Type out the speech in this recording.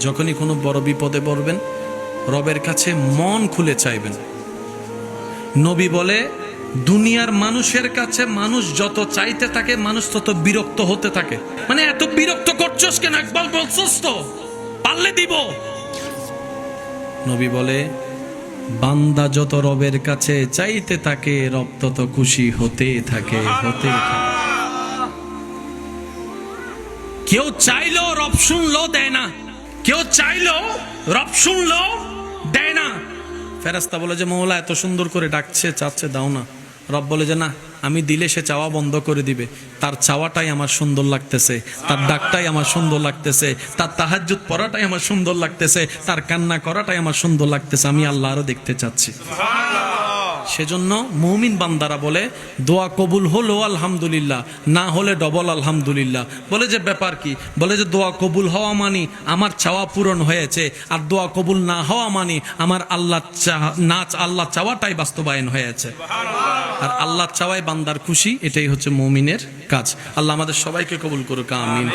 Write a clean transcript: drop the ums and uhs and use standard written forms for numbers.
যখনই কোনো বড় বিপদে পড়বেন রবের কাছে মন খুলে চাইবেন। নবী বলে, দুনিয়ার মানুষের কাছে মানুষ যত চাইতে থাকে মানুষ তত বিরক্ত হতে থাকে। মানে এত বিরক্ত করছস কেন, একবার বলছস তো, পারলে দিব। নবী বলে, বান্দা যত রবের কাছে চাইতে থাকে রব তত খুশি হতে থাকে, হতে থাকে। কেউ চাইলো রব শুনলো দেয় না, কেউ চাইলো রব শুনলো দেয় না। ফেরেশতা বলে যে মওলা এত সুন্দর করে ডাকছে, চাচ্ছে, দাও না। রব বলে যে না, আমি দিলে সে চাওয়া বন্ধ করে দিবে। তার চাওয়াটাই আমার সুন্দর লাগতেছে, তার ডাকটাই আমার সুন্দর লাগতেছে, তার তাহাজ্জুদ পড়াটাই আমার সুন্দর লাগতেছে, তার কান্না করাটাই আমার সুন্দর লাগতেছে। আমি আল্লাহ আরো দেখতে চাচ্ছি। সেজন্য মুমিন বান্দারা বলে, দোয়া কবুল হলো আলহামদুলিল্লাহ, না হলে ডবল আলহামদুলিল্লাহ। বলে যে ব্যাপার কি? বলে যে দোয়া কবুল হওয়া মানি আমার চাওয়া পূরণ হয়েছে, আর দোয়া কবুল না হওয়া মানি আমার আল্লাহ চাওয়াটাই বাস্তবায়ন হয়েছে। আর আল্লাহ চাওয়াই বান্দার খুশি, এটাই হচ্ছে মুমিনের কাজ। আল্লাহ আমাদের সবাইকে কবুল করুক, আমিন।